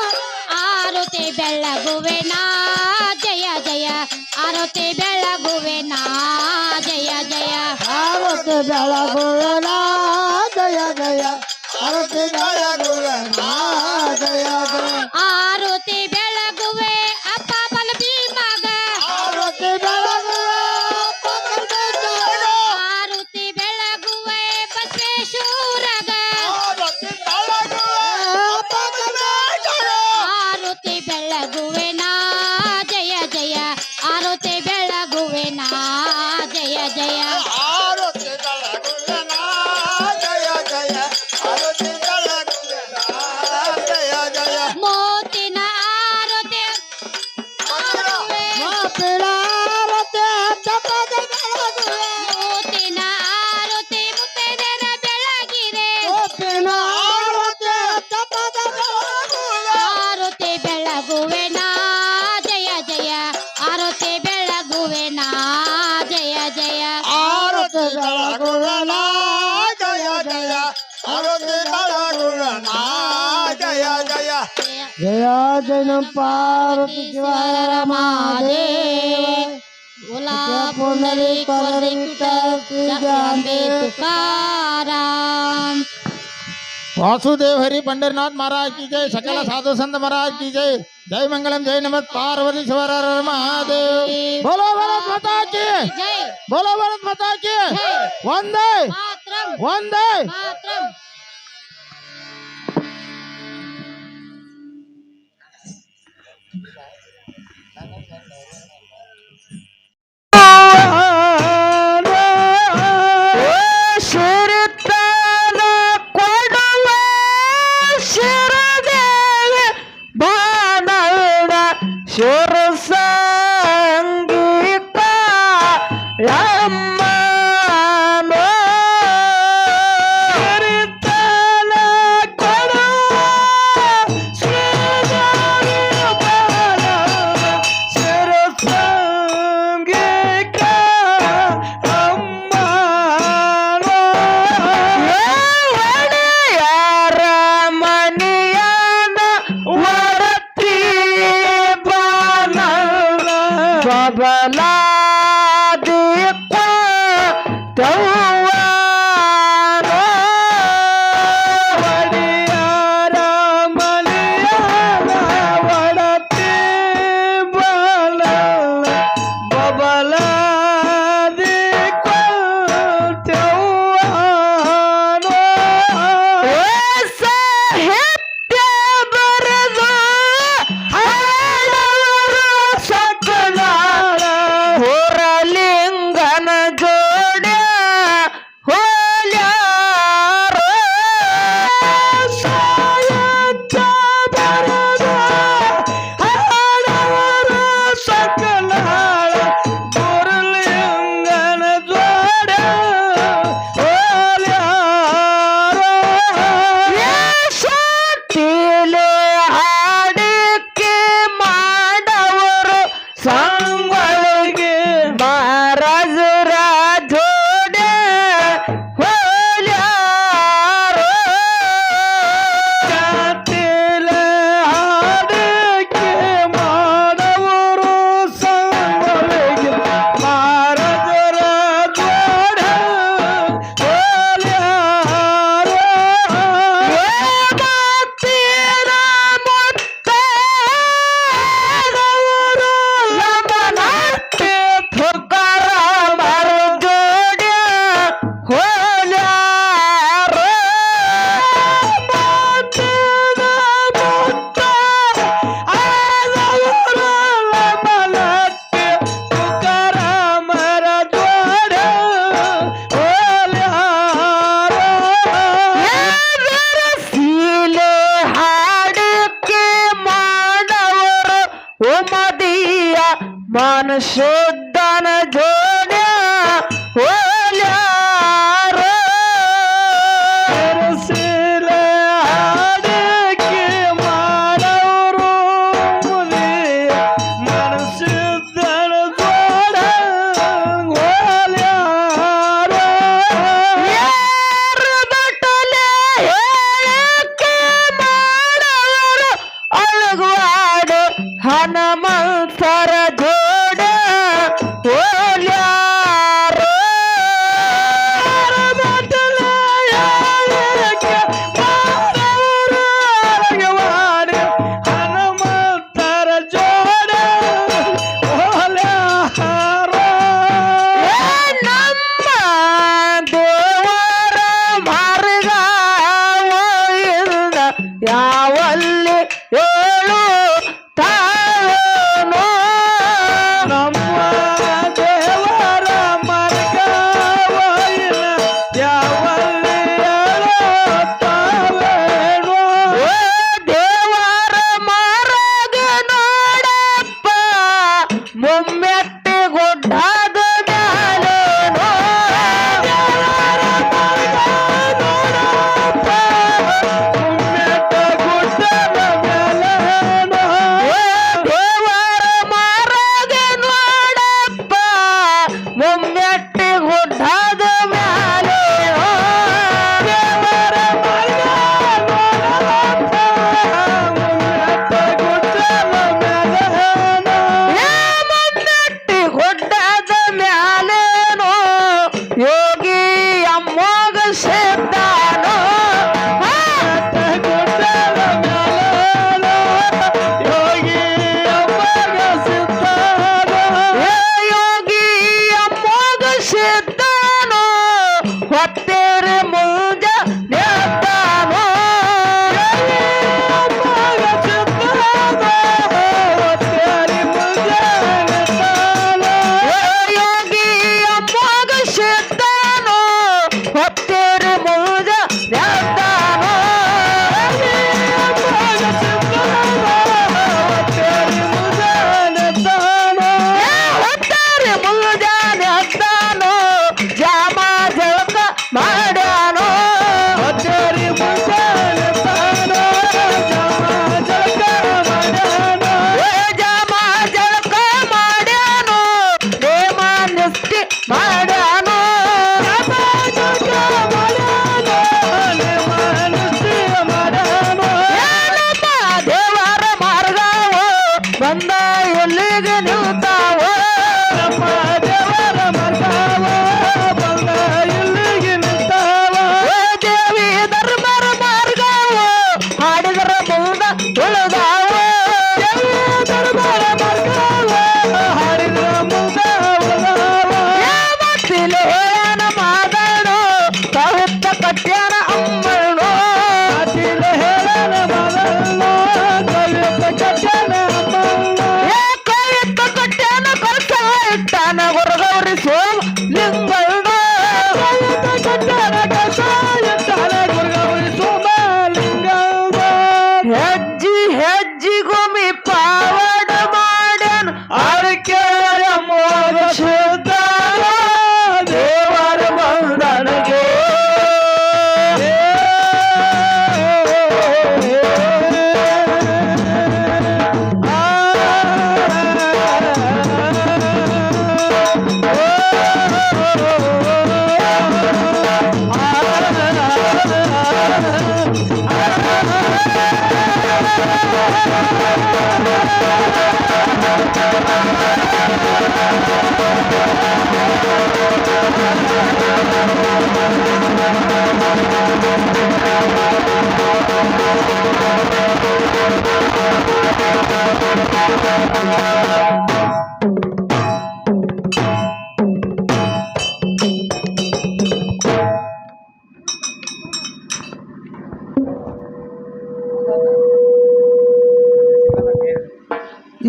ಆರತಿ ಬೆಳಗುವೆನಾ ಜಯ ಜಯ ಆರತಿ ಬೆಳಗುವೆನಾ ಜಯ ಜಯ ಆರತಿ ಬೆಳಗುವೆನ ಜಯ ಜಯ ಆರತಿ ಬೆಳಗುವೆನ ಜಯ ಜಯ ಆರತಿ ಬೆಳಗುವೆ ಅಪ್ಪ ಬಲ ಭೀಮಗ ಆರತಿ ಬೆಳಗುವೆ ಪವಿತ್ರೊಳಗ ಆರತಿ ಬೆಳಗುವೆ ಬಸವೇಶ್ವರಗ ಆರತಿ ಬೆಳಗುವೆ ಪವಿತ್ರೊಳಗ ಆರತಿ ಬೆಳಗುವೆನಾ ಜಯ ಜಯ ಆರತಿ ಬೆಳಗುವೆನಾ ಜಯ ಜಯ ಆರತಿ ಬೆಳಗುವೆನ ಜಯ ಜಯ ಆರತಿ ಬೆಳಗುವೆನ ಜಯ ಜಯ ಮೋತಿನ ಆರತಿ ಮಾಪಿಳ ಆರತಿ ಚಪ್ಪದ ಬೆಳಗುವೆ ಮೋತಿನ ಆರತಿ ಮುತ್ತೈದೆಯರ ಬೆಳಗಿರೆ ಮಾಪಿಳ ಆರತಿ ಚಪ್ಪದ ಬೆಳಗುವೆ ಆರತಿ ಬೆಳಗುವೆನಾ ಜಯ ಜಯ ಆರತಿ ಬೆಳಗುವೆನಾ ಜಯ ಜಯ ಆರತಿ ಬೆಳಗುವೆನ ಜಯ ಜಯ ಆರತಿ ಬೆಳಗುವೆನ ಜಯ ಜಯ ಜಯ ಜನ ಪಾರ್ವತಿ ಶಿವರ ಮಹಾದೇವ ಗುಲಾಬುಂದರಿ ಕೊರಲಿಟ್ಟೆ ತುಕಾರಾಮ್ वासुदेव हरि पंडरनाथ महाराज की जय सकल साधु संत महाराज की जय जय मंगलम जय नमः पार्वती शिवर हर हर महादेव बोलो भारत माता की जय बोलो भारत माता की वंदे मातरम वंदे मातरम ಶಿರತನ ಕೊಡುವ ಶಿರದೇವಿ ಬಾನಳ ಶಿರಸಂಗೀತ ಲಮ್ಮ ಶಿರತನ ಕೊಡುವ ಶಿರದೇವಿ ಬಾನಳ ಶಿರಸಂಗೀತ ಯಾರ ಮನಿಯನ ಒಡತಿ ಬಾನ ಬಬಲಾದಿ ಒಡಿಯಾರ ಮನಿಯನ ಒಡತಿ ಬಾನ ಬಬಲಾದಿ ಸಾಹಿತ್ಯ ಬರೆದು ಹಾಡವರು ಸಕಲ ಶುದ್ಧನ ಜೋಡ ಹೋಲ್ಯಾರ ಸೀರೆ ಹಾಡಿಕೆ ಮಾಡವರು ಮುನಿ ಮನಸ್ಸಿದ್ದನ ಜೋಡ ಹೋಲ್ಯಾರ ಯಾರ ಬಟ್ಟಲೆ ಹೇಳಕ್ಕೆ ಮಾಡವರು ಅಳಗುವಾಡು ಹನುಮಂತರ ಜೋಡ ಹೋಲ್ಯಾರ ಬಟ್ಟಲೆ ಹೇಳಕ್ಕೆ ಮಾಡವರು ಅಳಗುವಾಡು ಹನುಮಂತರ ಜೋಡ ಹೋಲ್ಯಾರ ನಮ್ಮ ದೇವರ ಮಾರ್ಗ ಯಾವಲ್ಲಿ ಹೇಳು ತಾವೇನೋ ನಮ್ಮ ದೇವರ ಮಾರ್ಗ ಯಾವಲ್ಲಿ ಹೇಳು ತಾವೇನೋ ದೇವರ ಮಾರ್ಗ ನೋಡಪ್ಪ ಮುಮ್ಮೆಟ್ಟಿ ಗುಡ್ಡದ ಮ್ಯಾಲೇನೋ ದೇವರ ಮಾರ್ಗ ನೋಡಪ್ಪ ಮುಮ್ಮೆಟ್ಟ ಗುಡ್ಡದ ಮ್ಯಾಲೇನೋ ದೇವರ ಮಾರ್ಗ ನೋಡಪ್ಪ ಮುಮ್ಮೆಟ್ಟಿ ಗುಡ್ಡದ ಮ್ಯಾಲೇನೋ ದೇವರ ಮಾರ್ಗ ನೋಡಪ್ಪ ಮುಮ್ಮೆಟ್ಟ ಗುಡ್ಡದ ಮ್ಯಾಲೇನೋ ಮುಮ್ಮೆಟ್ಟಿ ಗುಡ್ಡದ ಮ್ಯಾಲೇನೋ ಯೋಗಿ ಅಮ್ಮೋಗ ಸಿದ್ಧಾನೋ ಗುಡ್ಡದ ಮ್ಯಾಲೇನೋ ಯೋಗಿ ಅಮ್ಮೋಗ ಸಿದ್ಧಾನೋ ಯೋಗಿ ಅಮ್ಮೋಗ ಸಿದ್ಧಾನೋ ಹೊತ್ತೇರಿ ಮುಂಜ ನೇತಾನೋ ಅಮ್ಮೋಗ ಸಿದ್ಧಾನೋ ಹೊತ್ತೇರಿ ಮುಂಜ ನೇತಾನೋ ಯೋಗಿ ಅಮ್ಮೋಗ ಸಿದ್ಧಾನೋ ಹೊತ್ತೇರಿ ಮುಂಜ ನೇತಾನೋ ಅಮ್ಮೋಗ ಸಿದ್ಧಾನೋ ಹೊತ್ತೇರಿ ಮುಂಜ ನೇತಾನೋ ಹೊತ್ತೇರಿ ಮುಂಜ ನೇತಾನೋ ಜಾಮ ಜಳಕ ಮಾಡ್ಯಾನೋ ಹೊತ್ತೇರಿ ಮುಂಜ ನೇತಾನೋ ಜಾಮ ಜಳಕ ಮಾಡ್ಯಾನೋ ಜಾಮ ಜಳಕ ಮಾಡ್ಯಾನೋ ನೇಮ ನಿಷ್ಠೆ ಮಾಡ್ಯಾನೋ ಜಾಮ ಜಳಕ ಮಾಡ್ಯಾನೋ ನೇಮ ನಿಷ್ಠೆ ಮಾಡ್ಯಾನೋ ನಮ್ಮ ದೇವರ ಮಾರ್ಗವೋ ಬಂದ ಎಲ್ಲಿಗೆ ನಿಲ್ತಾವೋ ನಮ್ಮ ದೇವರ ಮಾರ್ಗವೋ ಬಂದ ಎಲ್ಲಿಗೆ ನಿಲ್ತಾವೋ ದೇವಿ ಧರ್ಮರ ಮಾರ್ಗವೋ ಹಾಡಿದರ ಮುಂದ ಉಳಿದಾವೋ ದೇವಿ ಧರ್ಮರ ಮಾರ್ಗವೋ ಹಾಡಿದರ ಮುಂದ ಉಳಿದಾವೋ ಮತ್ತಿಲೆ ಹೇಳನ ಮಾದನೋ ಕವಿತ್ತ ಕಟ್ಯಾನ ಅಮ್ಮಣ್ಣೋ ಮತ್ತಿಲೆ ಹೇಳನ ಮಾದನೋ ಕವಿತ್ತ ಕಟ್ಯಾನ ಅಮ್ಮಣ್ಣೋ ಕವಿತ್ತ ಕಟ್ಯಾನ ಕರ್ಸ ಇಟ್ಟಾನ ಗುರುಗೌರಿ ಸೋಮ ಲಿಂಗಣ್ಣೋ ಕವಿತ್ತ ಕಟ್ಯಾನ ಕರ್ಸ ಇಟ್ಟಾನ ಗುರುಗೌರಿ ಸೋಮ ಲಿಂಗಣ್ಣೋ ಹೆಜ್ಜಿ ಹೆಜ್ಜಿಗೊಮ್ಮೆ ಪಾವಡ ಮಾಡ್ಯಾನ ಅರಕೆರ ಮೋದ ಶುದ್ಧಾನ ದೇವರ ಬಂದನಗೆ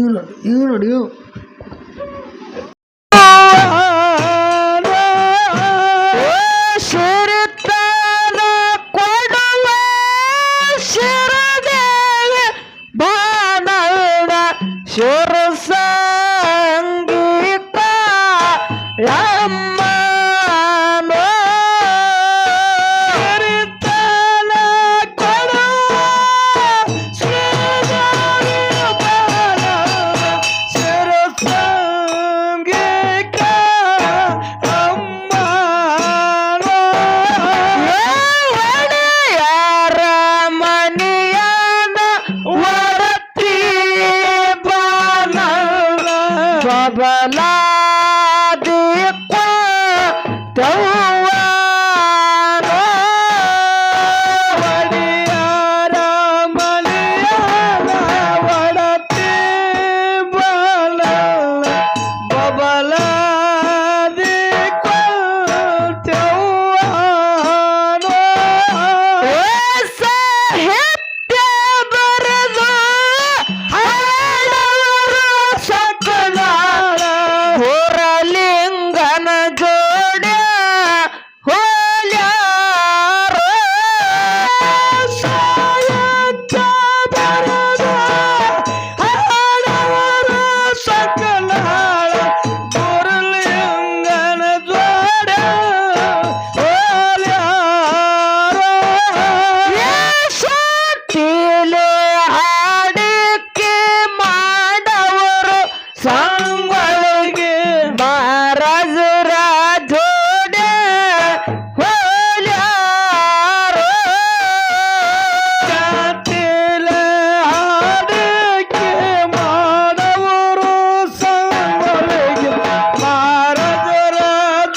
ನೋಡಿ ಶಿರತನ ಕೊಡುವ ಶಿರದೇವಿ ಬಾಣದ ಶಿರಸಂಗಿ ಬಬಲಾದಿ ಒಡಿಯಾರ ಮನೆಯಾಗ ಒಡತಿ ಬಲ ಬಬಲಾದಿ ಸಾಹಿತ್ಯ ಬರೆದು ಹಾಡವರು ಸಕಲಾಳ ಹೊರಲಿಂಗನ ಜೋಡ ಹೋಲ್ಯಾರೋ ಸಾಹಿತ್ಯ ಬರೆದು ಹಾಡವರು ಸಕಲಾಳ ಹೊರಲಿಂಗನ ಜೋಡ ಸೋತಿಲೆ ಹಾಡಿಕೆ ಮಾಡವರು ಸಂಗಳಿಗೆ ಮಹಾರಾಜರ ಜೋಡ ಹೋಲ್ಯಾರೋ ಸೋತಿಲೆ ಹಾಡಿಕೆ ಮಾಡವರು ಸಂಗಳಿಗೆ ಮಹಾರಾಜರ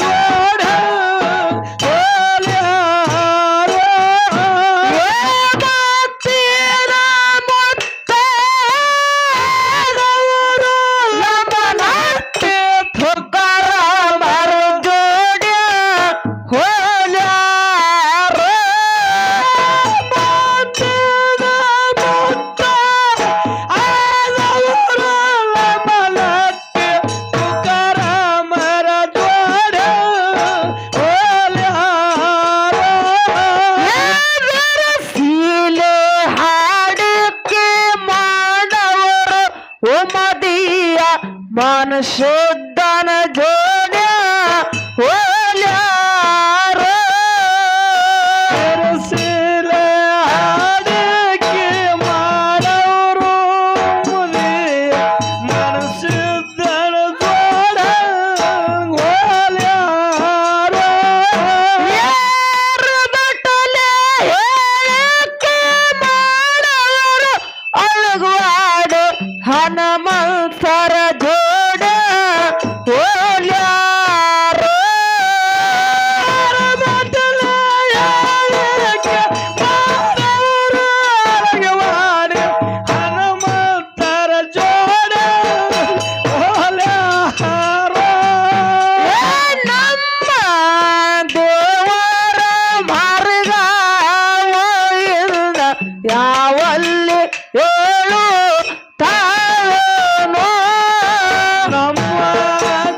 ಜೋಡ ಹೋಲ್ಯಾರೋ ಮಾತಿನ ಮುತ್ತವರು ಲಂಬನಾಟ್ಯ ತುಕಾರಾಮರ ಜೋಡ ಹೋಲ್ಯಾರೋ ಮಾತಿನ ಮುತ್ತವರು ಲಂಬನಾಟ್ಯ ತುಕಾರಾಮರ ಜೋಡ ಹೋಲ್ಯಾರೋ ಸೀಲೆ ಹಾಡಿಕೆ ಮಾಡವರು ಉಮದಿಯ ಮನುಷ್ಯನ ಜೋಡ ಹೋಲ್ಯಾರೋ ಸೀಲೆ ಹಾಡಿಕೆ ಮಾಡವರು ಉಮದಿಯ ಮನುಷ್ಯನ ಜೋಡ ಹೋಲ್ಯಾರೋ ಬಟ್ಟಲೆ ಹೇಳಿಕೆ ಮಾಡವರು ಅಳಗುವಾಡು ಹನುಮಂತರ ಜೋಡ ಹೋಲ್ಯಾರೋ ಬಟ್ಟಲೆ ಹೇಳಿಕೆ ಮಾಡವರು ಅಳಗುವಾಡು ಹನುಮಂತರ ಜೋಡ ಹೋಲ್ಯಾರೋ ನಮ್ಮ ದೇವರ ಮಾರ್ಗ ಯಾವಲ್ಲಿ ಏಳು ತಾವೇನೋ ನಮ್ಮ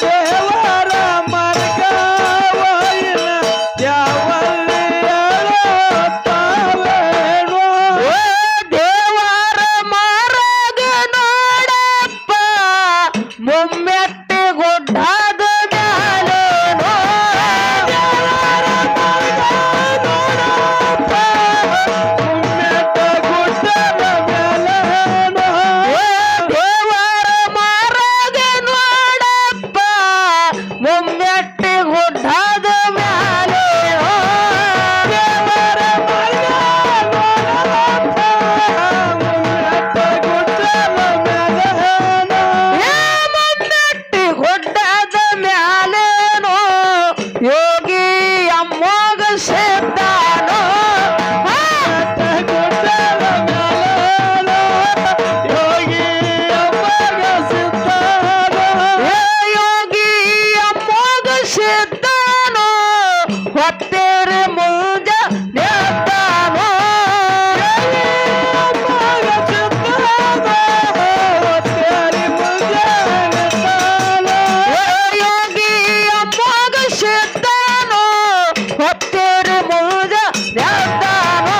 ದೇವರ ಮಾರ್ಗ ಯಾವಲ್ಲಿ ಏಳು ತಾವೇನೋ ದೇವರ ಮಾರ್ಗ ನೋಡಪ್ಪ ಮುಮ್ಮೆಟ್ಟಿ ಗುಡ್ಡದ ಮ್ಯಾಲೇನೋ ದೇವರ ಮಾರ್ಗ ನೋಡಪ್ಪ ಮುಮ್ಮೆಟ್ಟ ಗುಡ್ಡದ ಮ್ಯಾಲೇನೋ ದೇವರ ಮಾರ್ಗ ನೋಡಪ್ಪ ಮುಮ್ಮೆಟ್ಟಿ ಗುಡ್ಡದ ಮ್ಯಾಲೇನೋ ದೇವರ ಮಾರ್ಗ ನೋಡಪ್ಪ ಮುಮ್ಮೆಟ್ಟ ಗುಡ್ಡದ ಮ್ಯಾಲೇನೋ ಮುಮ್ಮೆಟ್ಟಿ ಗುಡ್ಡದ ಮ್ಯಾಲೇನೋ ಯೋಗಿ ಅಮ್ಮೋಗ ಸಿದ್ಧಾನೋ ಗುಡ್ಡದ ಮ್ಯಾಲೇನೋ ಯೋಗಿ ಅಮ್ಮೋಗ ಸಿದ್ಧಾನೋ ಯೋಗಿ ಅಮ್ಮೋಗ ಸಿದ್ಧಾನೋ ಹೊತ್ತೇರಿ ಮುಂಜ ನೇತಾನೋ ಅಮ್ಮೋಗ ಸಿದ್ಧಾನೋ ಹೊತ್ತೇರಿ ಮುಂಜ ನೇತಾನೋ ಯೋಗಿ ಅಮ್ಮೋಗ ಸಿದ್ಧಾನೋ ಹೊತ್ತೇರಿ ಮುಂಜ ನೇತಾನೋ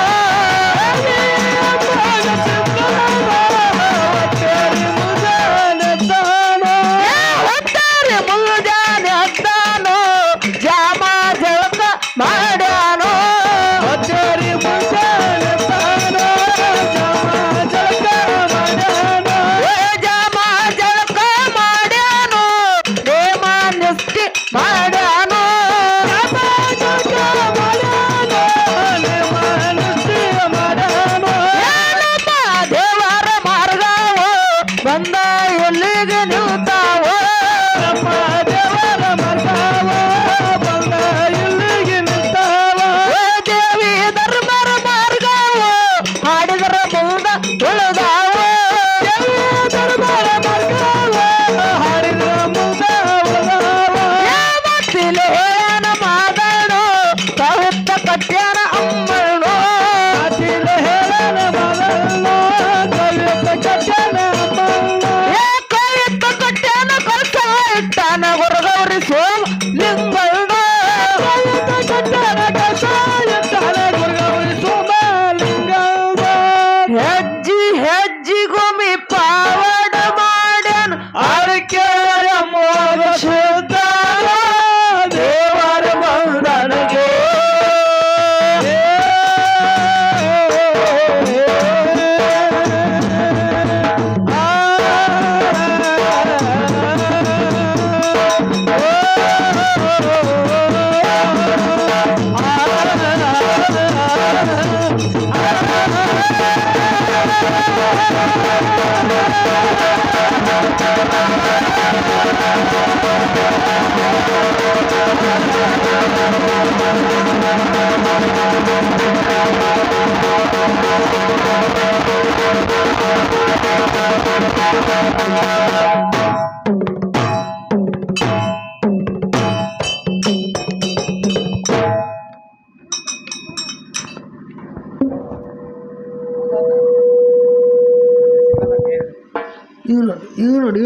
ಅಮ್ಮೋಗ ಸಿದ್ಧಾನೋ ಹೊತ್ತೇರಿ ಮುಂಜ ನೇತಾನೋ ಹೊತ್ತೇರಿ ಮುಂಜ ನೇತಾನೋ ಜಾಮ ಜಳಕ ಮಾಡ್ಯಾನೋ ಹೊತ್ತೇರಿ ಮುಂಜ ನೇತಾನೋ ಜಾಮ ಜಳಕ ಮಾಡ್ಯಾನೋ ಜಾಮ ಜಳಕ ಮಾಡ್ಯಾನೋ ನೇಮ ನಿಷ್ಠೆ ಮಾಡ್ಯಾನೋ ಜಾಮ ಜಳಕ ಮಾಡ್ಯಾನೋ ನೇಮ ನಿಷ್ಠೆ ಮಾಡ್ಯಾನೋ ನಮ್ಮ ದೇವರ ಮಾರ್ಗವೋ ಬಂದ ಎಲ್ಲಿಗೆ ನಿಲ್ತಾವೋ ಇವ್ ನೋಡಿ